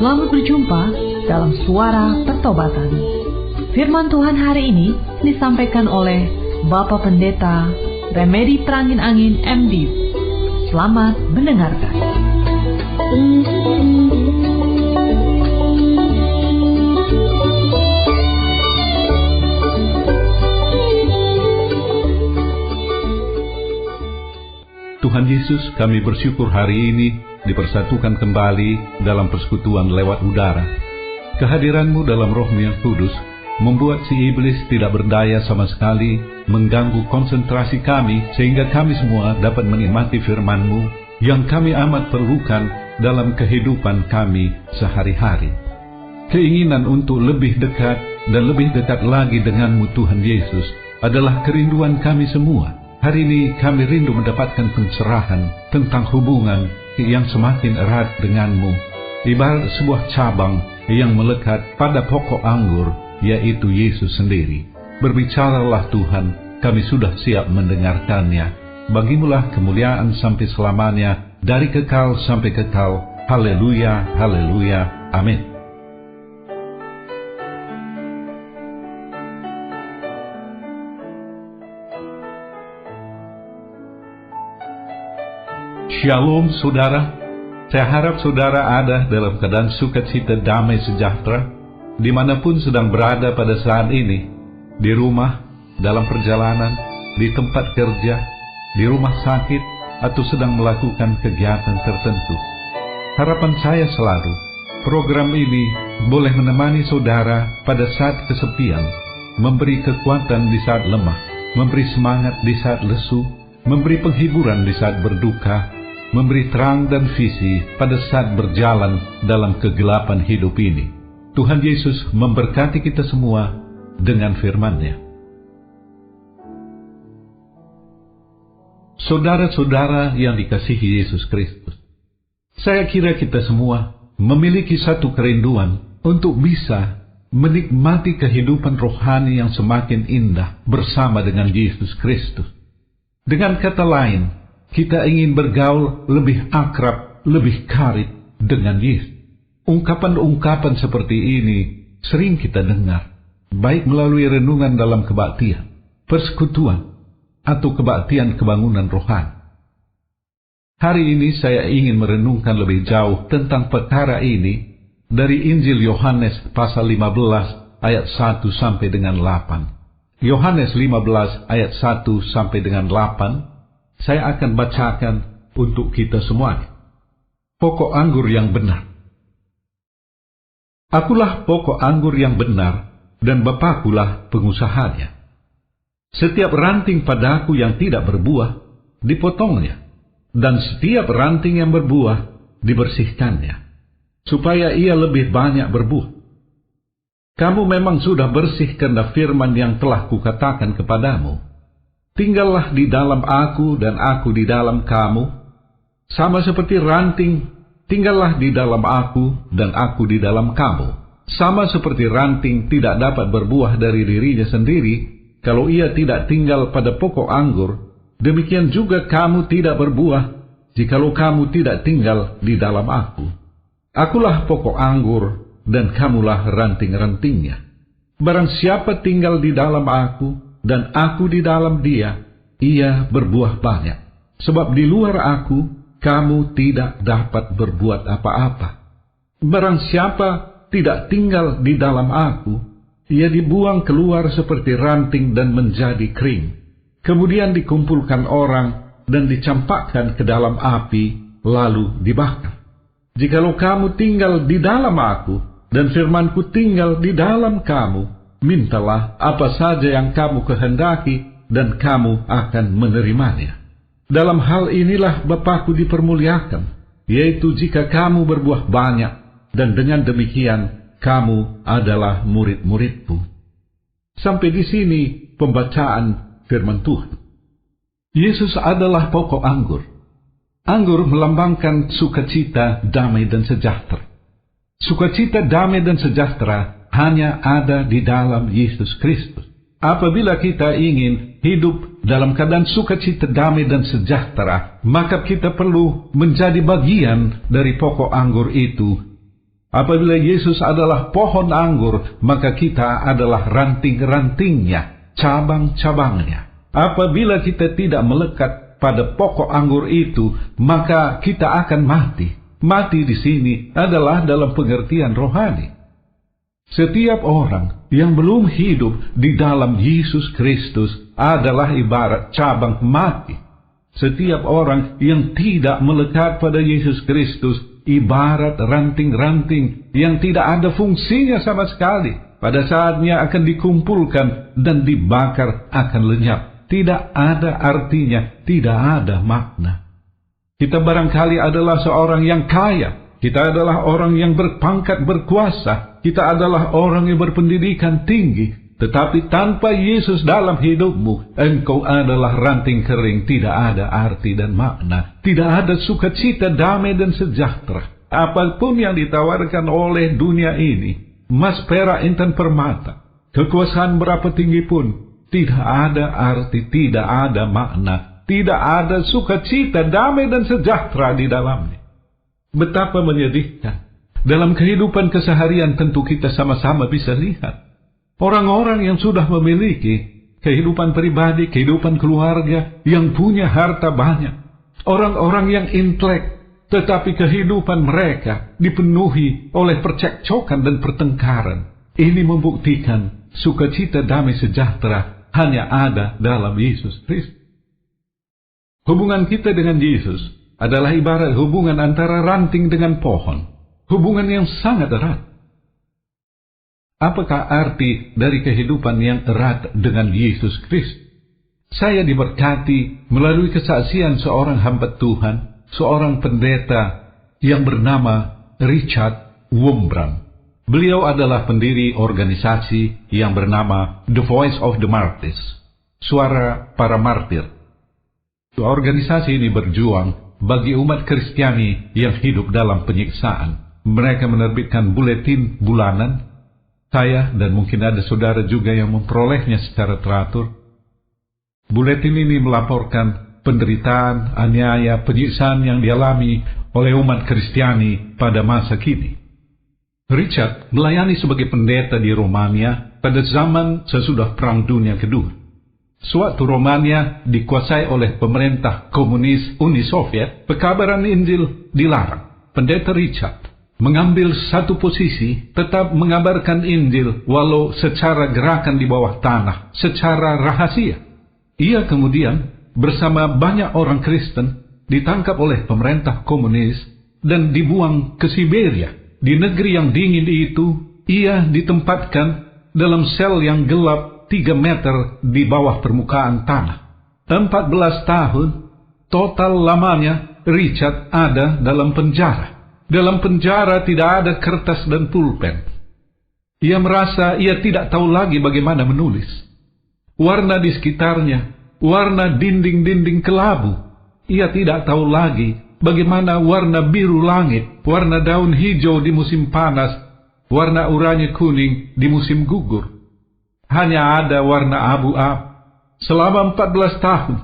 Selamat berjumpa dalam Suara Pertobatan. Firman Tuhan hari ini disampaikan oleh Bapak Pendeta Remedi Perangin-Angin MD. Selamat mendengarkan. Tuhan Yesus, kami bersyukur hari ini dipersatukan kembali dalam persekutuan lewat udara. Kehadiran-Mu dalam Roh-Mu yang kudus membuat si iblis tidak berdaya sama sekali mengganggu konsentrasi kami, sehingga kami semua dapat menikmati firman-Mu yang kami amat perlukan dalam kehidupan kami sehari-hari. Keinginan untuk lebih dekat dan lebih dekat lagi dengan-Mu Tuhan Yesus adalah kerinduan kami semua. Hari ini kami rindu mendapatkan pencerahan tentang hubungan yang semakin erat dengan-Mu, ibarat sebuah cabang yang melekat pada pokok anggur, yaitu Yesus sendiri. Berbicaralah Tuhan, kami sudah siap mendengarkannya. Bagimulah kemuliaan sampai selamanya, dari kekal sampai kekal. Haleluya, haleluya, amin. Shalom saudara, saya harap saudara ada dalam keadaan sukacita, damai, sejahtera, dimanapun sedang berada pada saat ini, di rumah, dalam perjalanan, di tempat kerja, di rumah sakit, atau sedang melakukan kegiatan tertentu. Harapan saya selalu, program ini boleh menemani saudara pada saat kesepian, memberi kekuatan di saat lemah, memberi semangat di saat lesu, memberi penghiburan di saat berduka, memberi terang dan visi pada saat berjalan dalam kegelapan hidup ini. Tuhan Yesus memberkati kita semua dengan firman-Nya. Saudara-saudara yang dikasihi Yesus Kristus, saya kira kita semua memiliki satu kerinduan untuk bisa menikmati kehidupan rohani yang semakin indah bersama dengan Yesus Kristus. Dengan kata lain, kita ingin bergaul lebih akrab, lebih karib dengan Yesus. Ungkapan-ungkapan seperti ini sering kita dengar, baik melalui renungan dalam kebaktian, persekutuan, atau kebaktian kebangunan rohani. Hari ini saya ingin merenungkan lebih jauh tentang perkara ini dari Injil Yohanes pasal 15 ayat 1 sampai dengan 8. Yohanes 15 ayat 1 sampai dengan 8. Saya akan bacakan untuk kita semuanya. Pokok anggur yang benar. Akulah pokok anggur yang benar, dan Bapakulah pengusahanya. Setiap ranting padaku yang tidak berbuah, dipotongnya, dan setiap ranting yang berbuah, dibersihkannya, supaya ia lebih banyak berbuah. Kamu memang sudah bersih karena firman yang telah kukatakan kepadamu. Tinggallah di dalam aku dan aku di dalam kamu, sama seperti ranting, tinggallah di dalam aku dan aku di dalam kamu. Sama seperti ranting tidak dapat berbuah dari dirinya sendiri, kalau ia tidak tinggal pada pokok anggur, demikian juga kamu tidak berbuah, jikalau kamu tidak tinggal di dalam aku. Akulah pokok anggur, dan kamulah ranting-rantingnya. Barang siapa tinggal di dalam aku, dan aku di dalam dia, ia berbuah banyak. Sebab di luar aku, kamu tidak dapat berbuat apa-apa. Barang siapa tidak tinggal di dalam aku, ia dibuang keluar seperti ranting dan menjadi kering. Kemudian dikumpulkan orang dan dicampakkan ke dalam api, lalu dibakar. Jikalau kamu tinggal di dalam aku, dan firmanku tinggal di dalam kamu, mintalah apa saja yang kamu kehendaki, dan kamu akan menerimanya. Dalam hal inilah Bapakku dipermuliakan, yaitu jika kamu berbuah banyak, dan dengan demikian kamu adalah murid-muridku. Sampai di sini pembacaan firman Tuhan. Yesus adalah pokok anggur. Anggur melambangkan sukacita, damai, dan sejahtera. Sukacita, damai, dan sejahtera hanya ada di dalam Yesus Kristus. Apabila kita ingin hidup dalam keadaan sukacita, damai, dan sejahtera, maka kita perlu menjadi bagian dari pokok anggur itu, Apabila Yesus adalah pohon anggur, maka kita adalah ranting-rantingnya, cabang-cabangnya. Apabila kita tidak melekat pada pokok anggur itu, maka kita akan mati. Mati di sini adalah dalam pengertian rohani. Setiap orang yang belum hidup di dalam Yesus Kristus adalah ibarat cabang mati. Setiap orang yang tidak melekat pada Yesus Kristus ibarat ranting-ranting yang tidak ada fungsinya sama sekali. Pada saatnya akan dikumpulkan dan dibakar akan lenyap. Tidak ada artinya, tidak ada makna. Kita barangkali adalah seorang yang kaya. Kita adalah orang yang berpangkat berkuasa. Kita adalah orang yang berpendidikan tinggi. Tetapi tanpa Yesus dalam hidupmu, engkau adalah ranting kering, tidak ada arti dan makna. Tidak ada sukacita, damai dan sejahtera. Apapun yang ditawarkan oleh dunia ini, emas, perak, intan, permata, kekuasaan berapa tinggi pun, tidak ada arti, tidak ada makna, tidak ada sukacita, damai dan sejahtera di dalamnya. Betapa menyedihkan. Dalam kehidupan keseharian tentu kita sama-sama bisa lihat. Orang-orang yang sudah memiliki kehidupan pribadi, kehidupan keluarga, yang punya harta banyak. Orang-orang yang intelek, tetapi kehidupan mereka dipenuhi oleh percekcokan dan pertengkaran. Ini membuktikan sukacita, damai, sejahtera hanya ada dalam Yesus Kristus. Hubungan kita dengan Yesus adalah ibarat hubungan antara ranting dengan pohon. Hubungan yang sangat erat. Apakah arti dari kehidupan yang erat dengan Yesus Kristus? Saya diberkati melalui kesaksian seorang hamba Tuhan, seorang pendeta yang bernama Richard Wurmbrand. Beliau adalah pendiri organisasi yang bernama The Voice of the Martyrs, Suara Para Martir. Organisasi ini berjuang bagi umat Kristiani yang hidup dalam penyiksaan. Mereka menerbitkan buletin bulanan. Saya dan mungkin ada saudara juga yang memperolehnya secara teratur. Buletin ini melaporkan penderitaan, aniaya, penyiksaan yang dialami oleh umat Kristiani pada masa kini. Richard melayani sebagai pendeta di Romania pada zaman sesudah Perang Dunia Kedua. Suatu Romania dikuasai oleh pemerintah komunis Uni Soviet, pekabaran Injil dilarang. Pendeta Richard mengambil satu posisi, tetap mengabarkan Injil walau secara gerakan di bawah tanah, secara rahasia. Ia kemudian bersama banyak orang Kristen ditangkap oleh pemerintah komunis dan dibuang ke Siberia. Di negeri yang dingin itu, ia ditempatkan dalam sel yang gelap 3 meter di bawah permukaan tanah. 14 tahun total lamanya Richard ada dalam penjara. Dalam penjara tidak ada kertas dan pulpen. Ia merasa ia tidak tahu lagi bagaimana menulis. Warna di sekitarnya, warna dinding-dinding kelabu. Ia tidak tahu lagi bagaimana warna biru langit, warna daun hijau di musim panas, warna oranye kuning di musim gugur. Hanya ada warna abu-abu. Selama 14 tahun,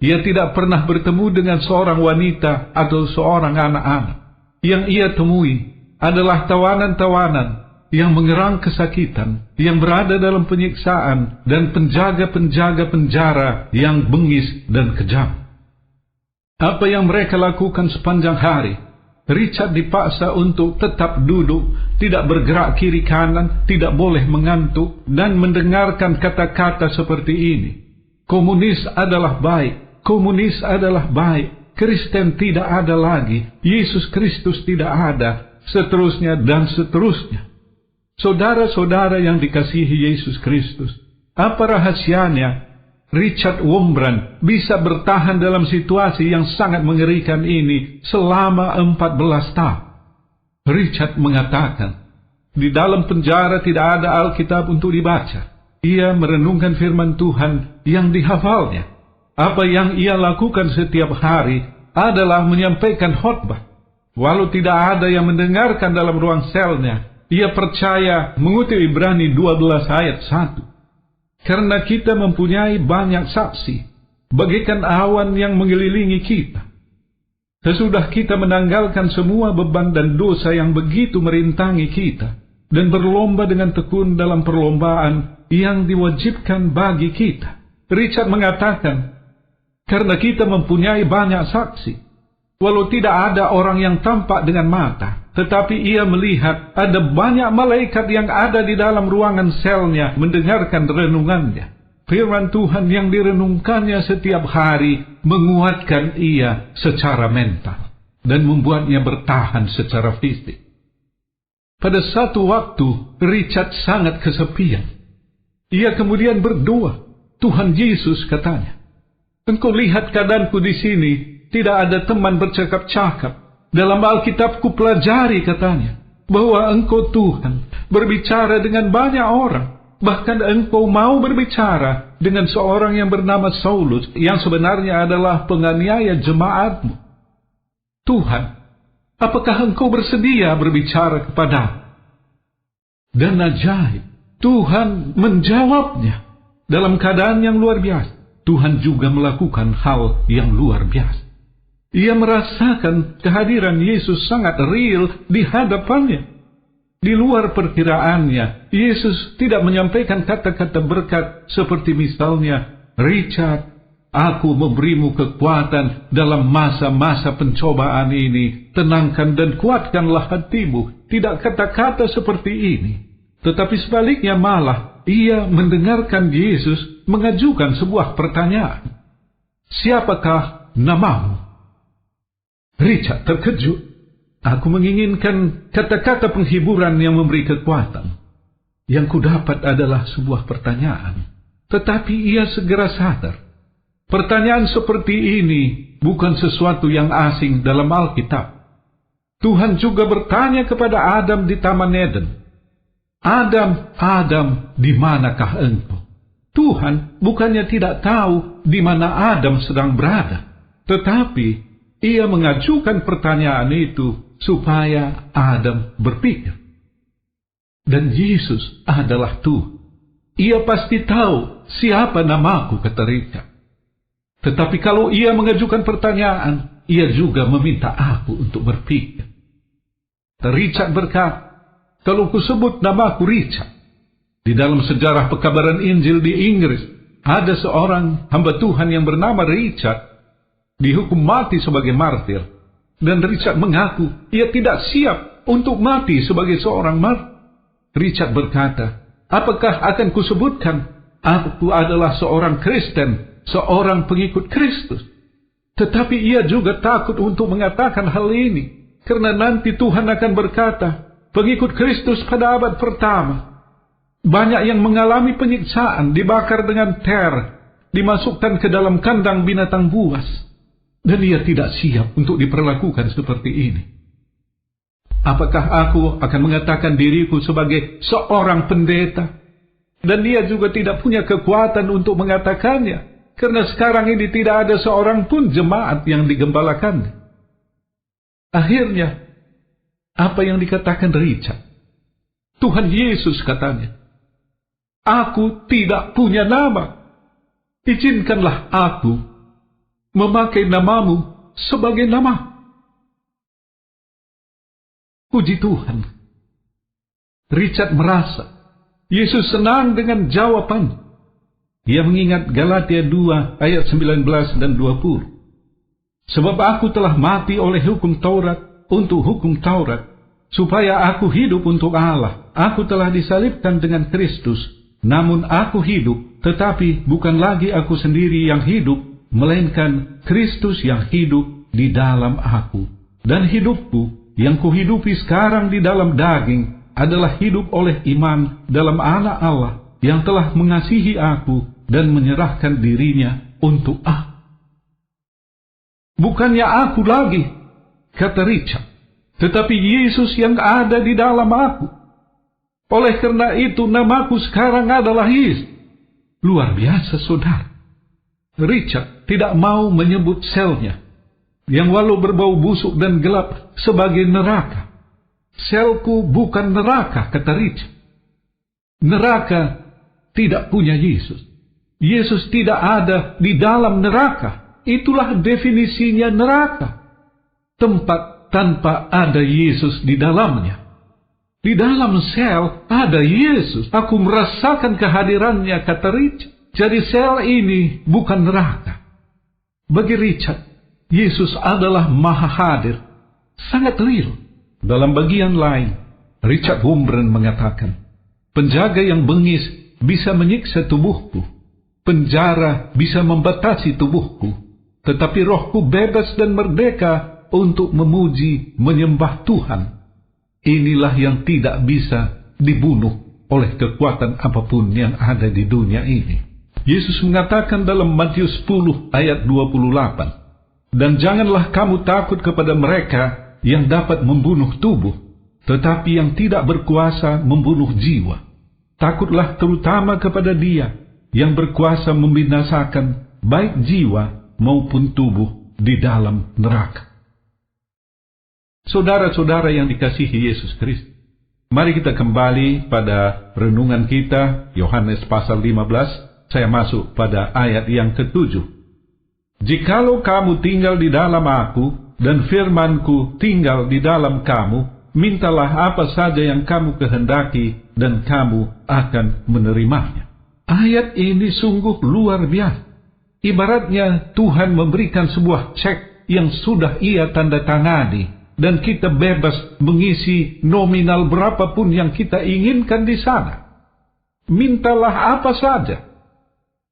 ia tidak pernah bertemu dengan seorang wanita atau seorang anak-anak. Yang ia temui adalah tawanan-tawanan yang mengerang kesakitan, yang berada dalam penyiksaan, dan penjaga-penjaga penjara yang bengis dan kejam. Apa yang mereka lakukan sepanjang hari? Richard dipaksa untuk tetap duduk, tidak bergerak kiri kanan, tidak boleh mengantuk, dan mendengarkan kata-kata seperti ini. Komunis adalah baik, komunis adalah baik. Kristen tidak ada lagi, Yesus Kristus tidak ada, seterusnya dan seterusnya. Saudara-saudara yang dikasihi Yesus Kristus, apa rahasianya Richard Wurmbrand bisa bertahan dalam situasi yang sangat mengerikan ini selama 14 tahun? Richard mengatakan, di dalam penjara tidak ada Alkitab untuk dibaca. Ia merenungkan firman Tuhan yang dihafalnya. Apa yang ia lakukan setiap hari adalah menyampaikan khotbah. Walau tidak ada yang mendengarkan dalam ruang selnya, ia percaya mengutip Ibrani 12 ayat 1. Karena kita mempunyai banyak saksi, bagaikan awan yang mengelilingi kita. Sesudah kita menanggalkan semua beban dan dosa yang begitu merintangi kita, dan berlomba dengan tekun dalam perlombaan yang diwajibkan bagi kita, Richard mengatakan, karena kita mempunyai banyak saksi, walau tidak ada orang yang tampak dengan mata, tetapi ia melihat ada banyak malaikat yang ada di dalam ruangan selnya mendengarkan renungannya. Firman Tuhan yang direnungkannya setiap hari menguatkan ia secara mental dan membuatnya bertahan secara fisik. Pada satu waktu, Richard sangat kesepian. Ia kemudian berdoa. Tuhan Yesus, katanya, engkau lihat keadaanku di sini, tidak ada teman bercakap-cakap. Dalam Alkitabku pelajari, katanya, bahwa engkau Tuhan berbicara dengan banyak orang. Bahkan engkau mau berbicara dengan seorang yang bernama Saulus, yang sebenarnya adalah penganiaya jemaatmu. Tuhan, apakah engkau bersedia berbicara kepadaku? Dan ajaib, Tuhan menjawabnya dalam keadaan yang luar biasa. Tuhan juga melakukan hal yang luar biasa. Ia merasakan kehadiran Yesus sangat real di hadapannya. Di luar perkiraannya, Yesus tidak menyampaikan kata-kata berkat seperti misalnya, Richard, aku memberimu kekuatan dalam masa-masa pencobaan ini, tenangkan dan kuatkanlah hatimu. Tidak kata-kata seperti ini. Tetapi sebaliknya malah, ia mendengarkan Yesus mengajukan sebuah pertanyaan. Siapakah namamu? Richard terkejut. Aku menginginkan kata-kata penghiburan yang memberi kekuatan. Yang kudapat adalah sebuah pertanyaan. Tetapi ia segera sadar. Pertanyaan seperti ini bukan sesuatu yang asing dalam Alkitab. Tuhan juga bertanya kepada Adam di Taman Eden. Adam, Adam, di manakah engkau? Tuhan bukannya tidak tahu di mana Adam sedang berada. Tetapi ia mengajukan pertanyaan itu supaya Adam berpikir. Dan Yesus adalah Tuhan. Ia pasti tahu siapa namaku, kata Richard. Tetapi kalau ia mengajukan pertanyaan, ia juga meminta aku untuk berpikir. Richard berkata, kalau kusebut namaku Richard, di dalam sejarah pekabaran Injil di Inggris, ada seorang hamba Tuhan yang bernama Richard, dihukum mati sebagai martir. Dan Richard mengaku, ia tidak siap untuk mati sebagai seorang martir. Richard berkata, apakah akan kusebutkan, aku adalah seorang Kristen, seorang pengikut Kristus. Tetapi ia juga takut untuk mengatakan hal ini, karena nanti Tuhan akan berkata, pengikut Kristus pada abad pertama, banyak yang mengalami penyiksaan, dibakar dengan ter, dimasukkan ke dalam kandang binatang buas. Dan ia tidak siap untuk diperlakukan seperti ini. Apakah aku akan mengatakan diriku sebagai seorang pendeta? Dan dia juga tidak punya kekuatan untuk mengatakannya. Karena sekarang ini tidak ada seorang pun jemaat yang digembalakannya. Akhirnya, apa yang dikatakan Richard? Tuhan Yesus katanya, aku tidak punya nama. Izinkanlah aku memakai namamu sebagai nama. Puji Tuhan. Richard merasa Yesus senang dengan jawaban. Ia mengingat Galatia 2 ayat 19 dan 20. Sebab aku telah mati oleh hukum Taurat untuk hukum Taurat, supaya aku hidup untuk Allah. Aku telah disalibkan dengan Kristus, namun aku hidup, tetapi bukan lagi aku sendiri yang hidup, melainkan Kristus yang hidup di dalam aku. Dan hidupku yang kuhidupi sekarang di dalam daging adalah hidup oleh iman dalam Anak Allah yang telah mengasihi aku dan menyerahkan dirinya untuk aku. Bukannya aku lagi, kata Richard, tetapi Yesus yang ada di dalam aku. Oleh karena itu namaku sekarang adalah Yesus. Luar biasa, saudara. Richard tidak mau menyebut selnya, yang walau berbau busuk dan gelap, sebagai neraka. Selku bukan neraka, kata Richard. Neraka tidak punya Yesus. Yesus tidak ada di dalam neraka. Itulah definisinya neraka. tempat tanpa ada Yesus di dalamnya. Di dalam sel ada Yesus. Aku merasakan kehadirannya, kata Richard. Jadi sel ini bukan neraka. Bagi Richard, Yesus adalah maha hadir, sangat real. Dalam bagian lain, Richard Wurmbrand mengatakan, penjaga yang bengis bisa menyiksa tubuhku, penjara bisa membatasi tubuhku, tetapi rohku bebas dan merdeka untuk memuji, menyembah Tuhan. Inilah yang tidak bisa dibunuh oleh kekuatan apapun yang ada di dunia ini. Yesus mengatakan dalam Matius 10 ayat 28, dan janganlah kamu takut kepada mereka yang dapat membunuh tubuh, tetapi yang tidak berkuasa membunuh jiwa. Takutlah terutama kepada Dia yang berkuasa membinasakan baik jiwa maupun tubuh di dalam neraka. Saudara-saudara yang dikasihi Yesus Kristus, mari kita kembali pada renungan kita, Yohanes pasal 15, saya masuk pada ayat yang ke-7. Jikalau kamu tinggal di dalam aku, dan firman-Ku tinggal di dalam kamu, mintalah apa saja yang kamu kehendaki, dan kamu akan menerimanya. Ayat ini sungguh luar biasa. Ibaratnya Tuhan memberikan sebuah cek yang sudah Ia tanda tangani, dan kita bebas mengisi nominal berapapun yang kita inginkan di sana. Mintalah apa saja.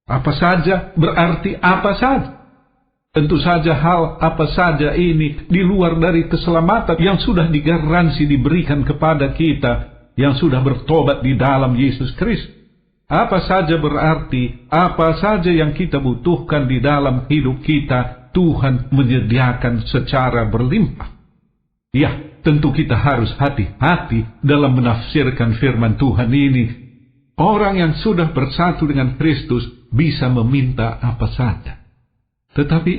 Apa saja berarti apa saja. Tentu saja hal apa saja ini di luar dari keselamatan yang sudah digaransi diberikan kepada kita yang sudah bertobat di dalam Yesus Kristus. Apa saja berarti apa saja yang kita butuhkan di dalam hidup kita, Tuhan menyediakan secara berlimpah. Ya, tentu kita harus hati-hati dalam menafsirkan firman Tuhan ini. Orang yang sudah bersatu dengan Kristus bisa meminta apa saja. Tetapi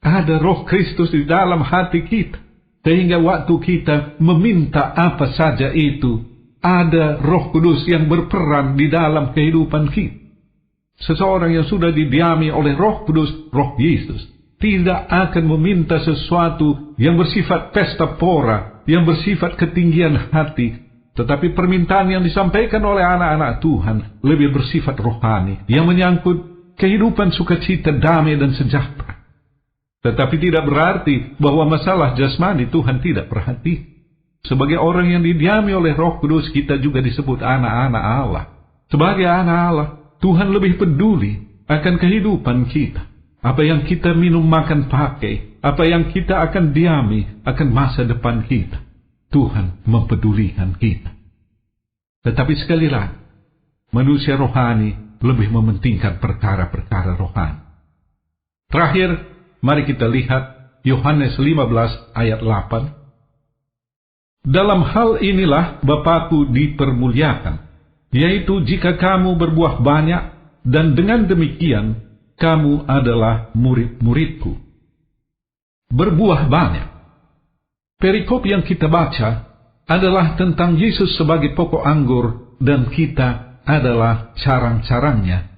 ada roh Kristus di dalam hati kita, sehingga waktu kita meminta apa saja itu, ada Roh Kudus yang berperan di dalam kehidupan kita. Seseorang yang sudah didiami oleh Roh Kudus, Roh Yesus, tidak akan meminta sesuatu yang bersifat pesta pora, yang bersifat ketinggian hati, tetapi permintaan yang disampaikan oleh anak-anak Tuhan lebih bersifat rohani, yang menyangkut kehidupan sukacita, damai dan sejahtera. Tetapi tidak berarti bahwa masalah jasmani Tuhan tidak perhati. Sebagai orang yang didiami oleh Roh Kudus, kita juga disebut anak-anak Allah. Sebagai anak Allah, Tuhan lebih peduli akan kehidupan kita. Apa yang kita minum, makan, pakai, apa yang kita akan diami, akan masa depan kita. Tuhan mempedulikan kita. Tetapi sekali lagi, manusia rohani lebih mementingkan perkara-perkara rohani. Terakhir, mari kita lihat Yohanes 15 ayat 8. Dalam hal inilah Bapa-Ku dipermuliakan, yaitu jika kamu berbuah banyak, dan dengan demikian kamu adalah murid-murid-Ku. Berbuah banyak. Perikop yang kita baca adalah tentang Yesus sebagai pokok anggur, dan kita adalah carang-carangnya.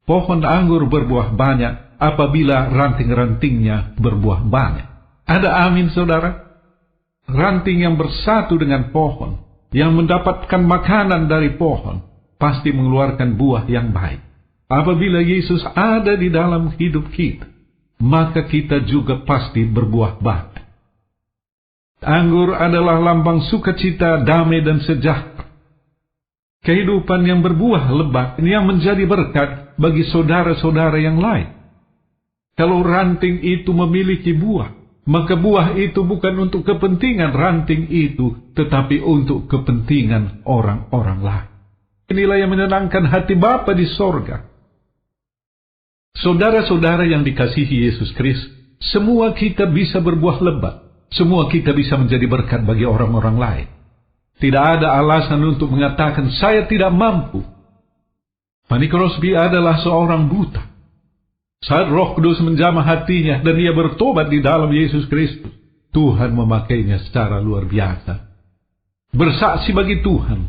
Pohon anggur berbuah banyak apabila ranting-rantingnya berbuah banyak. Ada amin, saudara? Ranting yang bersatu dengan pohon, yang mendapatkan makanan dari pohon, pasti mengeluarkan buah yang baik. Apabila Yesus ada di dalam hidup kita, maka kita juga pasti berbuah banyak. Anggur adalah lambang sukacita, damai dan sejahtera. Kehidupan yang berbuah lebat yang menjadi berkat bagi saudara-saudara yang lain. Kalau ranting itu memiliki buah, maka buah itu bukan untuk kepentingan ranting itu, tetapi untuk kepentingan orang-orang lain. Inilah yang menyenangkan hati Bapa di sorga. Saudara-saudara yang dikasihi Yesus Kristus, semua kita bisa berbuah lebat. Semua kita bisa menjadi berkat bagi orang-orang lain. Tidak ada alasan untuk mengatakan, saya tidak mampu. Fanny Crosby adalah seorang buta. Saat Roh Kudus menjamah hatinya dan ia bertobat di dalam Yesus Kristus, Tuhan memakainya secara luar biasa. Bersaksi bagi Tuhan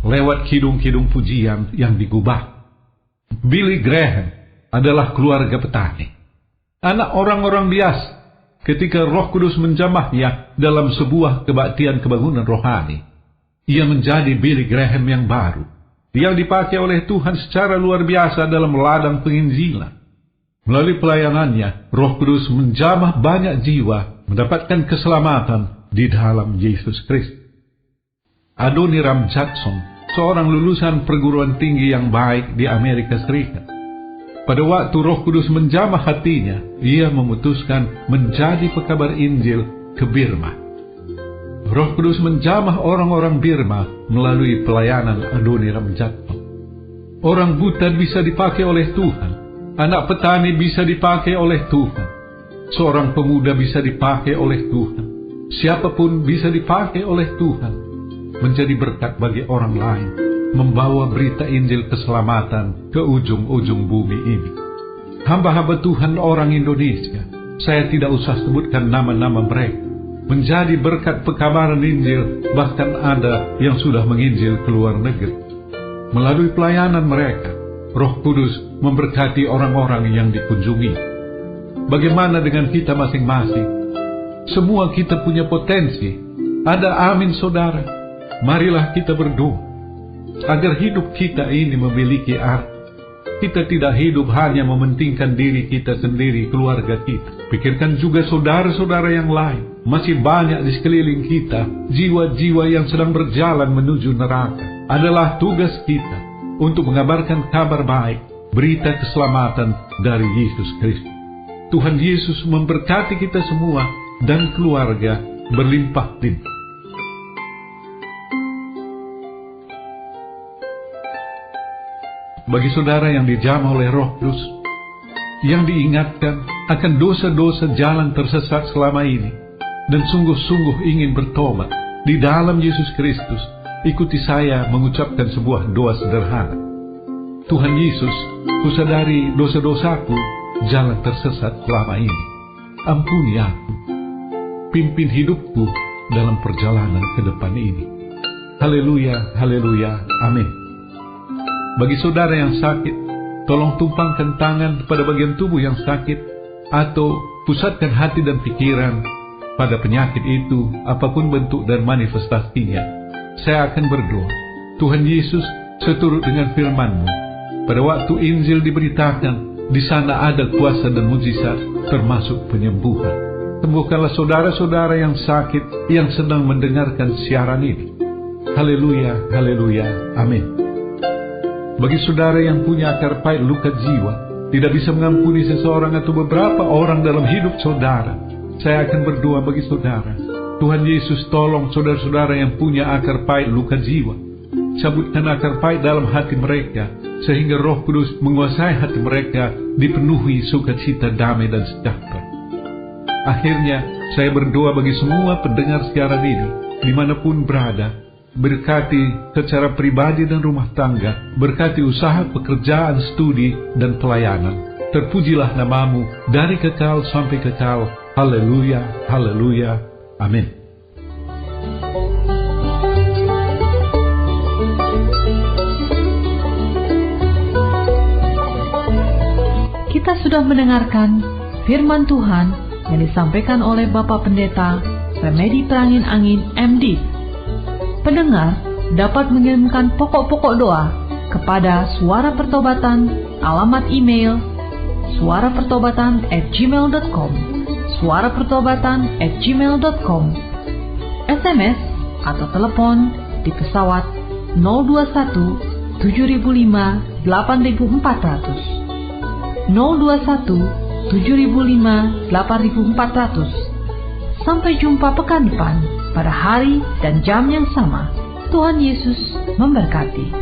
lewat kidung-kidung pujian yang digubah. Billy Graham adalah keluarga petani. Anak orang-orang biasa. ketika Roh Kudus menjamahnya dalam sebuah kebaktian kebangunan rohani. Ia menjadi Billy Graham yang baru, yang dipakai oleh Tuhan secara luar biasa dalam ladang penginjilan. Melalui pelayanannya, Roh Kudus menjamah banyak jiwa mendapatkan keselamatan di dalam Yesus Kristus. Adoniram Judson, seorang lulusan perguruan tinggi yang baik di Amerika Serikat. Pada waktu Roh Kudus menjamah hatinya, ia memutuskan menjadi pekabar Injil ke Burma. Roh Kudus menjamah orang-orang Burma melalui pelayanan Adoniram Judson. Orang buta bisa dipakai oleh Tuhan, anak petani bisa dipakai oleh Tuhan, seorang pemuda bisa dipakai oleh Tuhan, siapapun bisa dipakai oleh Tuhan, menjadi berkat bagi orang lain, membawa berita Injil keselamatan ke ujung-ujung bumi ini. Hamba-hamba Tuhan orang Indonesia, saya tidak usah sebutkan nama-nama mereka, menjadi berkat pekabaran Injil, bahkan ada yang sudah menginjil ke luar negeri. Melalui pelayanan mereka, Roh Kudus memberkati orang-orang yang dikunjungi. Bagaimana dengan kita masing-masing? Semua kita punya potensi. Ada amin, saudara. Marilah kita berdoa agar hidup kita ini memiliki arti. Kita tidak hidup hanya mementingkan diri kita sendiri, keluarga kita. Pikirkan juga saudara-saudara yang lain. Masih banyak di sekeliling kita jiwa-jiwa yang sedang berjalan menuju neraka. Adalah tugas kita untuk mengabarkan kabar baik, berita keselamatan dari Yesus Kristus. Tuhan Yesus memberkati kita semua dan keluarga berlimpah-limpah. Bagi saudara yang dijamah oleh Roh Kudus, yang diingatkan akan dosa-dosa jalan tersesat selama ini, dan sungguh-sungguh ingin bertobat di dalam Yesus Kristus, ikuti saya mengucapkan sebuah doa sederhana. Tuhan Yesus, kusadari dosa-dosaku, jalan tersesat selama ini. Ampuni aku, pimpin hidupku dalam perjalanan ke depan ini. Haleluya, haleluya, amin. Bagi saudara yang sakit, tolong tumpangkan tangan pada bagian tubuh yang sakit, atau pusatkan hati dan pikiran pada penyakit itu, apapun bentuk dan manifestasinya. Saya akan berdoa. Tuhan Yesus, seturut dengan firman-Mu, pada waktu Injil diberitakan, di sana ada kuasa dan mujizat, termasuk penyembuhan. Sembuhkanlah saudara-saudara yang sakit, yang sedang mendengarkan siaran ini. Haleluya, haleluya, amin. Bagi saudara yang punya akar pahit luka jiwa, tidak bisa mengampuni seseorang atau beberapa orang dalam hidup saudara, saya akan berdoa bagi saudara. Tuhan Yesus, tolong saudara-saudara yang punya akar pahit luka jiwa. Cabutkan akar pahit dalam hati mereka, sehingga Roh Kudus menguasai hati mereka, dipenuhi sukacita, damai, dan sejahtera. Akhirnya, saya berdoa bagi semua pendengar siaran ini, dimanapun berada. Berkati secara pribadi dan rumah tangga, berkati usaha, pekerjaan, studi, dan pelayanan. Terpujilah nama-Mu dari kekal sampai kekal. Haleluya, haleluya, amin. Kita sudah mendengarkan firman Tuhan yang disampaikan oleh Bapak Pendeta Remedi Prangin Angin MD. Pendengar dapat mengirimkan pokok-pokok doa kepada Suara Pertobatan, alamat email suarapertobatan@gmail.com, suarapertobatan@gmail.com, SMS atau telepon di pesawat 021 7005 8400, 021 7005 8400. Sampai jumpa pekan depan pada hari dan jam yang sama. Tuhan Yesus memberkati.